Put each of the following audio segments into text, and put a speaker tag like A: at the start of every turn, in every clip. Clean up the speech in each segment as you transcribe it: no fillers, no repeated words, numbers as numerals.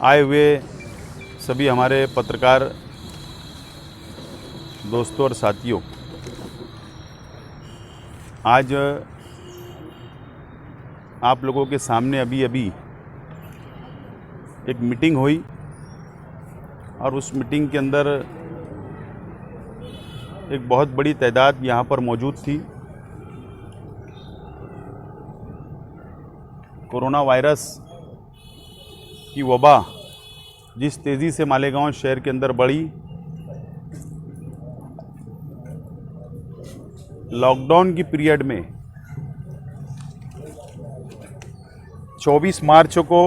A: आए हुए सभी हमारे पत्रकार दोस्तों और साथियों, आज आप लोगों के सामने अभी एक मीटिंग हुई और उस मीटिंग के अंदर एक बहुत बड़ी तादाद यहाँ पर मौजूद थी। कोरोना वायरस की वबा जिस तेज़ी से मालेगांव शहर के अंदर बढ़ी, लॉकडाउन की पीरियड में 24 मार्च को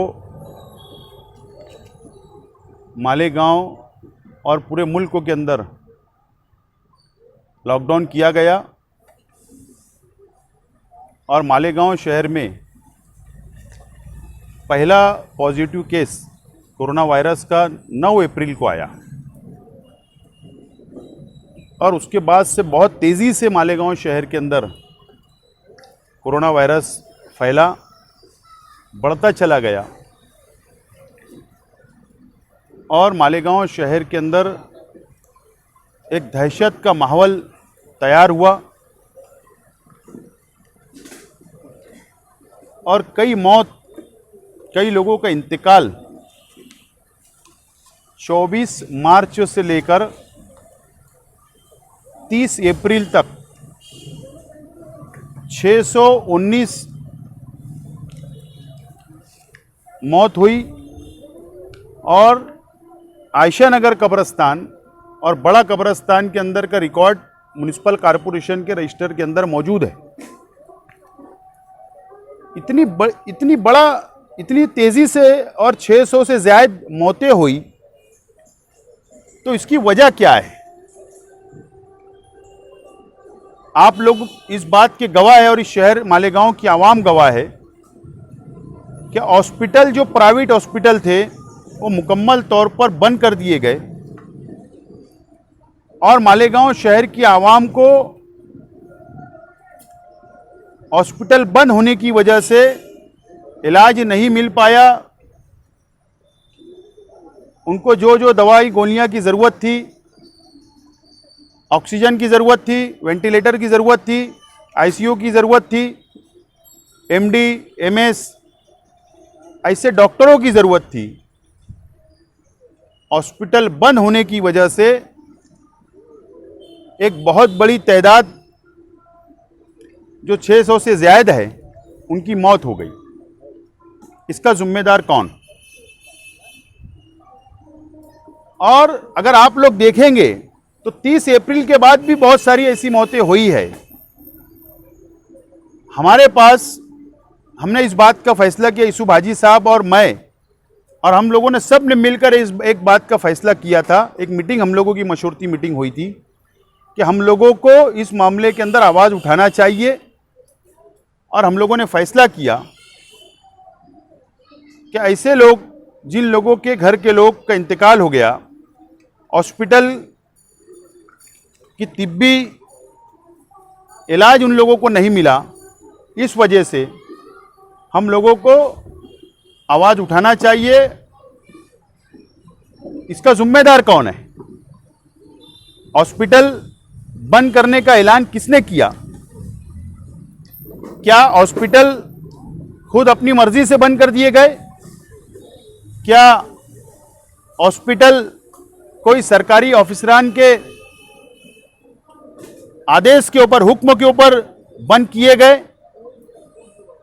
A: मालेगांव और पूरे मुल्क के अंदर लॉकडाउन किया गया और मालेगांव शहर में पहला पॉजिटिव केस कोरोना वायरस का 9 अप्रैल को आया और उसके बाद से बहुत तेज़ी से मालेगांव शहर के अंदर कोरोना वायरस फैला, बढ़ता चला गया और मालेगांव शहर के अंदर एक दहशत का माहौल तैयार हुआ और कई लोगों का इंतकाल 24 मार्च से लेकर 30 अप्रैल तक 619 मौत हुई और आयशा नगर कब्रिस्तान और बड़ा कब्रिस्तान के अंदर का रिकॉर्ड म्युनिसिपल कॉरपोरेशन के रजिस्टर के अंदर मौजूद है। इतनी तेज़ी से और 600 से ज़्यादा मौतें हुई, तो इसकी वजह क्या है? आप लोग इस बात के गवाह है और इस शहर मालेगांव की आवाम गवाह है कि हॉस्पिटल, जो प्राइवेट हॉस्पिटल थे, वो मुकम्मल तौर पर बंद कर दिए गए और मालेगांव शहर की आवाम को हॉस्पिटल बंद होने की वजह से इलाज नहीं मिल पाया। उनको जो दवाई गोलियां की ज़रूरत थी, ऑक्सीजन की ज़रूरत थी, वेंटिलेटर की ज़रूरत थी, आईसीयू की ज़रूरत थी, एमडी, एमएस ऐसे डॉक्टरों की ज़रूरत थी, हॉस्पिटल बंद होने की वजह से एक बहुत बड़ी तादाद जो 600 से ज़्यादा है उनकी मौत हो गई। इसका जिम्मेदार कौन? और अगर आप लोग देखेंगे तो 30 अप्रैल के बाद भी बहुत सारी ऐसी मौतें हुई है। हमारे पास, हमने इस बात का फैसला किया, यूसुफ हाजी साहब और मैं और हम लोगों ने सब ने मिलकर एक बात का फैसला किया था। एक मीटिंग, हम लोगों की मशवरती मीटिंग हुई थी कि हम लोगों को इस मामले के अंदर आवाज़ उठाना चाहिए और हम लोगों ने फैसला किया कि ऐसे लोग, जिन लोगों के घर के लोग का इंतकाल हो गया, हॉस्पिटल की तिब्बी इलाज उन लोगों को नहीं मिला, इस वजह से हम लोगों को आवाज़ उठाना चाहिए। इसका जिम्मेदार कौन है? हॉस्पिटल बंद करने का ऐलान किसने किया? क्या हॉस्पिटल खुद अपनी मर्जी से बंद कर दिए गए? क्या हॉस्पिटल कोई सरकारी ऑफिसरान के आदेश के ऊपर, हुक्म के ऊपर बंद किए गए?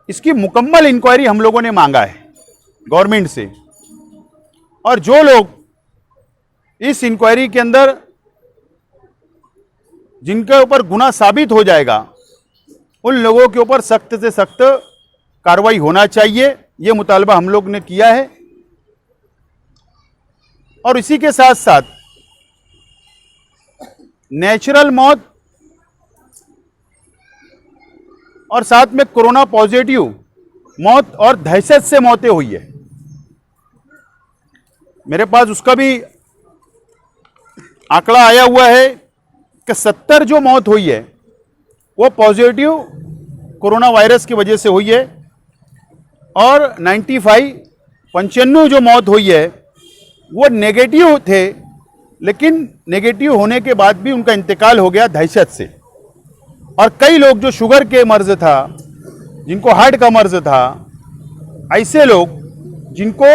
A: इसकी मुकम्मल इंक्वायरी हम लोगों ने मांगा है गवर्नमेंट से और जो लोग इस इंक्वायरी के अंदर, जिनके ऊपर गुनाह साबित हो जाएगा, उन लोगों के ऊपर सख्त से सख्त कार्रवाई होना चाहिए। ये मुतालबा हम लोग ने किया है और इसी के साथ साथ नेचुरल मौत और साथ में कोरोना पॉजिटिव मौत और दहशत से मौतें हुई है। मेरे पास उसका भी आंकड़ा आया हुआ है कि 70 जो मौत हुई है वो पॉजिटिव कोरोना वायरस की वजह से हुई है और 95 जो मौत हुई है वो नेगेटिव थे, लेकिन नेगेटिव होने के बाद भी उनका इंतकाल हो गया दहशत से। और कई लोग जो शुगर के मर्ज था, जिनको हार्ट का मर्ज था, ऐसे लोग जिनको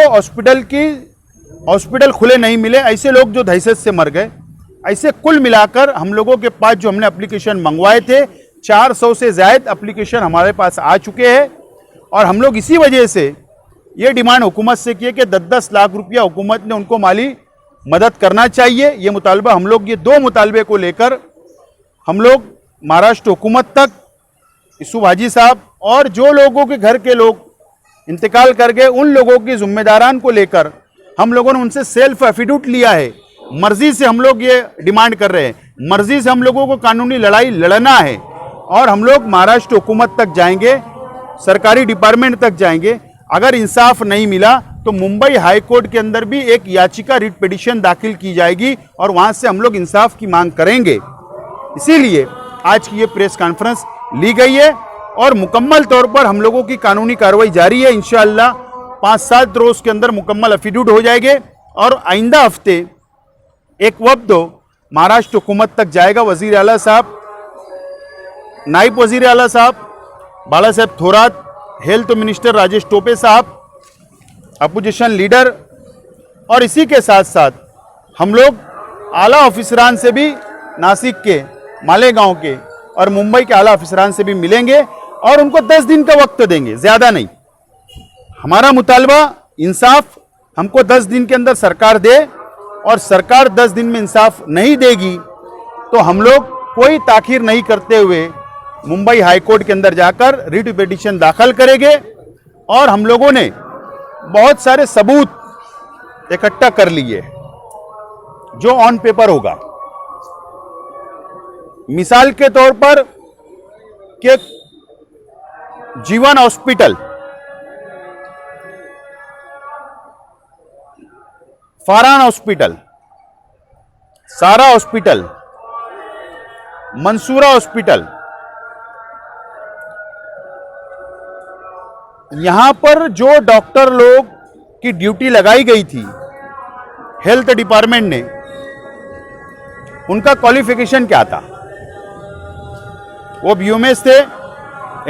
A: हॉस्पिटल खुले नहीं मिले, ऐसे लोग जो दहशत से मर गए, ऐसे कुल मिलाकर हम लोगों के पास जो हमने एप्लीकेशन मंगवाए थे 400 से ज़्यादा एप्लीकेशन हमारे पास आ चुके हैं। और हम लोग इसी वजह से ये डिमांड हुकूमत से किए कि 10-10 लाख रुपया हुकूमत ने उनको माली मदद करना चाहिए। ये मुतालबा हम लोग, ये दो मुतालबे को लेकर हम लोग महाराष्ट्र हुकूमत तक, यूसुफ हाजी साहब और जो लोगों के घर के लोग इंतकाल कर गए उन लोगों की जिम्मेदारान को लेकर हम लोगों ने उनसे सेल्फ एफिडेविट लिया है। मर्जी से हम लोग ये डिमांड कर रहे हैं, मर्जी से हम लोगों को कानूनी लड़ाई लड़ना है। और हम लोग महाराष्ट्र हुकूमत तक जाएंगे, सरकारी डिपार्टमेंट तक जाएंगे। अगर इंसाफ नहीं मिला तो मुंबई हाई कोर्ट के अंदर भी एक याचिका रिट पिटीशन दाखिल की जाएगी और वहां से हम लोग इंसाफ की मांग करेंगे। इसीलिए आज की ये प्रेस कॉन्फ्रेंस ली गई है और मुकम्मल तौर पर हम लोगों की कानूनी कार्रवाई जारी है। इंशाअल्लाह 5-7 रोज के अंदर मुकम्मल एफिडेविट हो जाएंगे और आइंदा हफ्ते एक वफ्द महाराष्ट्र हुकूमत तक जाएगा। वजीर आला साहब, नायब वजीर आला साहब बाला साहब थोरात, हेल्थ मिनिस्टर राजेश टोपे साहब, अपोजिशन लीडर, और इसी के साथ साथ हम लोग आला ऑफिसरान से भी नासिक के, मालेगांव के और मुंबई के आला ऑफिसरान से भी मिलेंगे और उनको 10 दिन का वक्त देंगे, ज़्यादा नहीं। हमारा मुतालबा इंसाफ हमको 10 दिन के अंदर सरकार दे, और सरकार 10 दिन में इंसाफ नहीं देगी तो हम लोग कोई ताखीर नहीं करते हुए मुंबई हाई कोर्ट के अंदर जाकर रिट पिटीशन दाखिल करेंगे। और हम लोगों ने बहुत सारे सबूत इकट्ठा कर लिए जो ऑन पेपर होगा। मिसाल के तौर पर कि जीवन हॉस्पिटल, फारहान हॉस्पिटल, सारा हॉस्पिटल, मंसूरा हॉस्पिटल, यहां पर जो डॉक्टर लोग की ड्यूटी लगाई गई थी हेल्थ डिपार्टमेंट ने, उनका क्वालिफिकेशन क्या था? वो बीएमएस थे,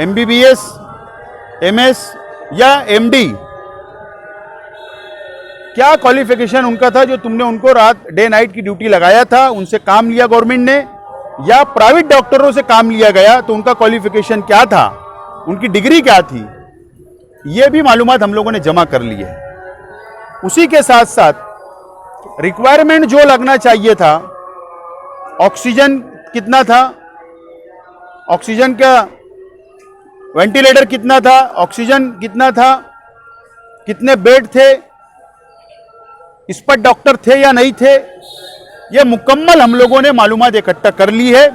A: एमबीबीएस, एमएस या एमडी? क्या क्वालिफिकेशन उनका था जो तुमने उनको रात डे नाइट की ड्यूटी लगाया था? उनसे काम लिया गवर्नमेंट ने या प्राइवेट डॉक्टरों से काम लिया गया? तो उनका क्वालिफिकेशन क्या था, उनकी डिग्री क्या थी, ये भी मालूमात हम लोगों ने जमा कर ली है। उसी के साथ साथ रिक्वायरमेंट जो लगना चाहिए था, ऑक्सीजन कितना था, ऑक्सीजन का वेंटिलेटर कितना था, ऑक्सीजन कितना था, कितने बेड थे, इस पर डॉक्टर थे या नहीं थे, ये मुकम्मल हम लोगों ने मालूमात इकट्ठा कर ली है।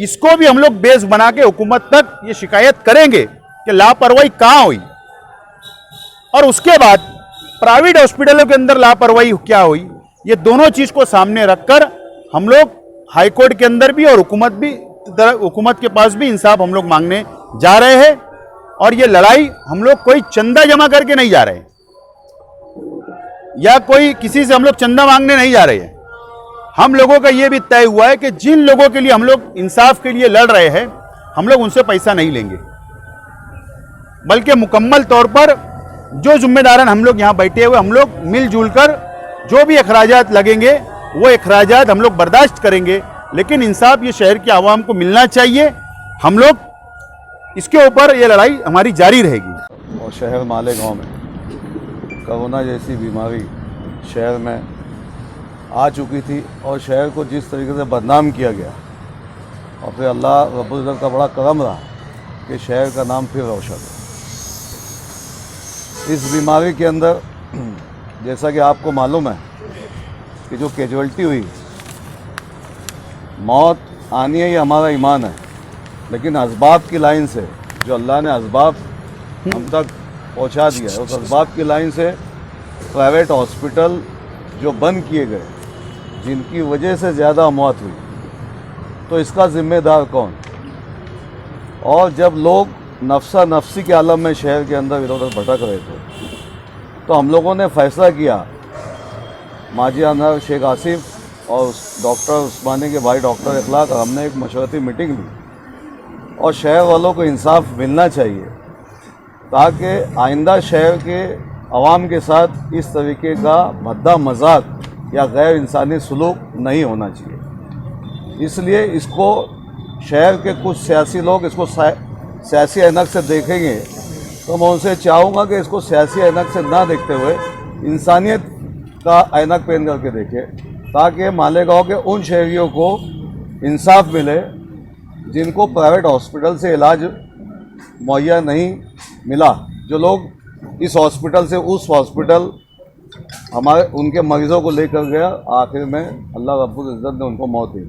A: इसको भी हम लोग बेस बना के हुकूमत तक ये शिकायत करेंगे कि लापरवाही कहाँ हुई, और उसके बाद प्राइवेट हॉस्पिटलों के अंदर लापरवाही क्या हुई, ये दोनों चीज को सामने रखकर हम लोग हाई कोर्ट के अंदर भी और हुकूमत के पास भी इंसाफ हम लोग मांगने जा रहे हैं। और ये लड़ाई हम लोग कोई चंदा जमा करके नहीं जा रहे हैं या कोई किसी से हम लोग चंदा मांगने नहीं जा रहे हैं। हम लोगों का ये भी तय हुआ है कि जिन लोगों के लिए हम लोग इंसाफ के लिए लड़ रहे हैं, हम लोग उनसे पैसा नहीं लेंगे, बल्कि मुकम्मल तौर पर जो जिम्मेदारन हम लोग यहाँ बैठे हुए, हम लोग मिलजुल कर जो भी अखराजात लगेंगे वो अखराजात हम लोग बर्दाश्त करेंगे। लेकिन इंसाफ ये शहर के आवाम को मिलना चाहिए। हम लोग इसके ऊपर ये लड़ाई हमारी जारी रहेगी।
B: और शहर मालेगांव में कोरोना जैसी बीमारी शहर में आ चुकी थी और शहर को जिस तरीके से बदनाम किया गया, और फिर अल्लाह रब्बुल इज़्ज़त का बड़ा करम रहा कि शहर का नाम फिर रोशन है। इस बीमारी के अंदर जैसा कि आपको मालूम है कि जो कैजुअल्टी हुई, मौत आनी है, ये हमारा ईमान है, लेकिन असबाब की लाइन से जो अल्लाह ने असबाब हम तक पहुंचा दिया है, उस असबाब की लाइन से प्राइवेट हॉस्पिटल जो बंद किए गए, जिनकी वजह से ज़्यादा मौत हुई, तो इसका ज़िम्मेदार कौन? और जब लोग नफ्सा नफ्सी के आलम में शहर के अंदर इधर उधर भटक रहे थे, तो हम लोगों ने फैसला किया माजी अनवर शेख आसिफ और डॉक्टर उस्मानी के भाई डॉक्टर इखलाक, हमने एक मशवरती मीटिंग ली और शहर वालों को इंसाफ मिलना चाहिए ताकि आइंदा शहर के आवाम के साथ इस तरीके का भद्दा मजाक या गैर इंसानी सलूक नहीं होना चाहिए। इसलिए इसको शहर के कुछ सियासी लोग इसको सियासी ऐनक से देखेंगे, तो मैं उनसे चाहूँगा कि इसको सियासी ऐनक से ना देखते हुए इंसानियत का ऐनक पहन करके देखें, ताकि मालेगांव के उन शहरियों को इंसाफ मिले जिनको प्राइवेट हॉस्पिटल से इलाज मुहैया नहीं मिला। जो लोग इस हॉस्पिटल से उस हॉस्पिटल हमारे उनके मरीज़ों को लेकर गया, आखिर में अल्लाह रब्बुल इज़्ज़त ने उनको मौत दी।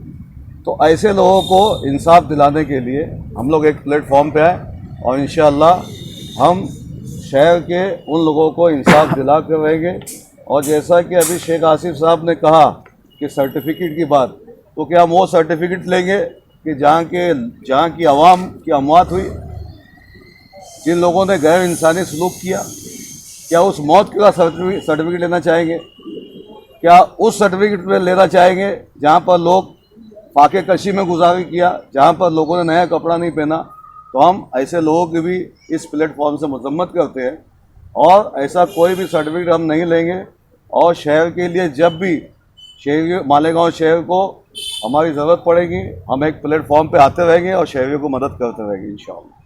B: तो ऐसे लोगों को इंसाफ दिलाने के लिए हम लोग एक प्लेटफॉर्म पे आए और इंशाअल्लाह हम शहर के उन लोगों को इंसाफ दिला कर रहेंगे। और जैसा कि अभी शेख आसिफ साहब ने कहा कि सर्टिफिकेट की बात, तो क्या हम वो सर्टिफिकेट लेंगे कि जहाँ की आवाम की अमवात हुई, जिन लोगों ने गैर इंसानी सलूक किया, क्या उस मौत का सर्टिफिकेट लेना चाहेंगे? क्या उस सर्टिफिकेट में लेना चाहेंगे जहाँ पर लोग फाके कशी में गुजारी किया, जहाँ पर लोगों ने नया कपड़ा नहीं पहना? तो हम ऐसे लोगों की भी इस प्लेटफॉर्म से मजम्मत करते हैं और ऐसा कोई भी सर्टिफिकेट हम नहीं लेंगे। और शहर के लिए जब भी शहर मालेगांव शहर को हमारी ज़रूरत पड़ेगी, हम एक प्लेटफॉर्म पे आते रहेंगे और शहरियों को मदद करते रहेंगे इंशाअल्लाह।